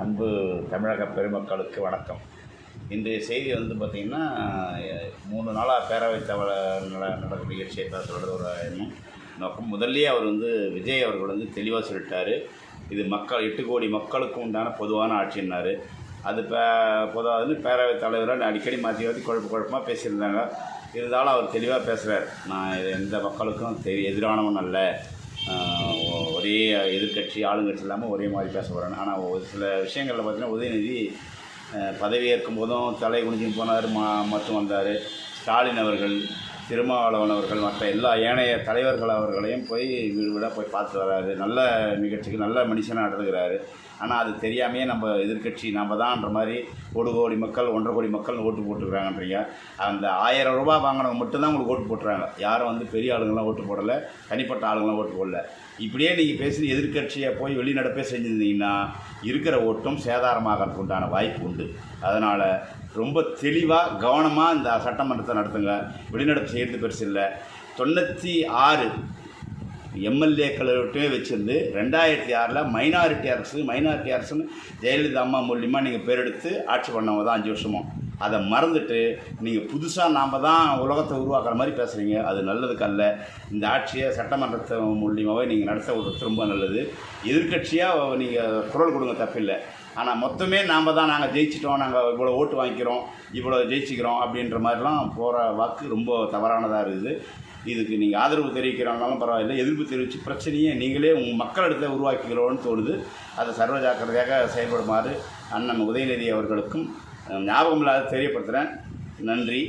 அன்பு தமிழக பெருமக்களுக்கு வணக்கம். இன்றைய செய்தி பார்த்திங்கன்னா, 3 நாளாக பேரவைத் நடக்கும் நிகழ்ச்சியை பேசுகிறது ஒரு எண்ணம் நோக்கம். முதல்லையே அவர் விஜய் அவர்கள் தெளிவாக சொல்லிட்டார். இது 8 கோடி மக்களுக்கு உண்டான பொதுவான ஆட்சின்னார். அது பொதுவாக பேரவைத் தலைவராக அடிக்கடி மாற்றி குழப்பமாக பேசியிருந்தாங்க. இருந்தாலும் அவர் தெளிவாக பேசுகிறார். நான் இது எந்த மக்களுக்கும் எதிரானவன் அல்ல, ஒரே எதிர்கட்சி ஆளுங்கட்சி இல்லாமல் ஒரே மாதிரி பேச போகிறேன். ஆனால் ஒரு சில விஷயங்களில் பார்த்திங்கன்னா, உதயநிதி பதவி ஏற்கும் போதும் தலை குனிஞ்சின்னு போனார், மற்றும் வந்தார். ஸ்டாலின் அவர்கள், திருமாவளவன் அவர்கள், மற்ற எல்லா ஏனைய தலைவர்கள் அவர்களையும் போய் வீடு வீடாக போய் பார்த்து வராரு. நல்ல நிகழ்ச்சிக்கு நல்ல மனுஷனாக நடந்துக்கிறாரு. ஆனால் அது தெரியாமையே நம்ம எதிர்கட்சி நம்ம தான்ன்ற மாதிரி 1 கோடி மக்கள் 1.5 கோடி மக்கள் ஓட்டு போட்டுருக்குறாங்கன்றீங்க. அந்த 1000 ரூபா வாங்கினவங்க மட்டும்தான் உங்களுக்கு ஓட்டு போட்டுறாங்க. யாரும் பெரிய ஆளுங்களாம் ஓட்டு போடலை, தனிப்பட்ட ஆளுங்களாம் ஓட்டு போடல. இப்படியே நீங்கள் பேசி எதிர்கட்சியை போய் வெளிநடப்பே செஞ்சுருந்தீங்கன்னா இருக்கிற ஓட்டும் சேதாரமாகிறதுக்கு உண்டான வாய்ப்பு உண்டு. அதனால் ரொம்ப தெளிவாக கவனமாக இந்த சட்டமன்றத்தை நடத்துங்க. வெளிநடப்பு செய்கிறது பெருசு இல்லை. 96 எம்எல்ஏக்களை விட்டுமே வச்சுருந்து 2006 மைனாரிட்டி அரசுன்னு ஜெயலலிதா அம்மா மூலியமாக நீங்கள் பேரெடுத்து ஆட்சி பண்ணவங்க தான் 5 வருஷமும். அதை மறந்துட்டு நீங்கள் புதுசாக நாம் தான் உலகத்தை உருவாக்குற மாதிரி பேசுகிறீங்க. அது நல்லதுக்கு அல்ல. இந்த ஆட்சியை சட்டமன்றத்தை மூலியமாகவே நீங்கள் நடத்த விடுறது ரொம்ப நல்லது. எதிர்கட்சியாக நீங்கள் குரல் கொடுங்க, தப்பில்லை. ஆனால் மொத்தமே நாங்கள் ஜெயிச்சிட்டோம், நாங்கள் இவ்வளோ ஓட்டு வாங்கிக்கிறோம், இவ்வளோ ஜெயிச்சிக்கிறோம் அப்படின்ற மாதிரிலாம் போகிற வாக்கு ரொம்ப தவறானதாக இருக்குது. இதுக்கு நீங்கள் ஆதரவு தெரிவிக்கிறவங்களும் பரவாயில்லை, எதிர்ப்பு தெரிவித்து பிரச்சனையை நீங்களே உங்கள் மக்களிடத்தை உருவாக்கிக்கிறோன்னு தோணுது. அதை சர்வ ஜாக்கிரதையாக செயல்படுமாறு அண்ணன் உதயநிதி அவர்களுக்கும் ஞாபகம் இல்லாத தெரியப்படுத்துகிறேன். நன்றி.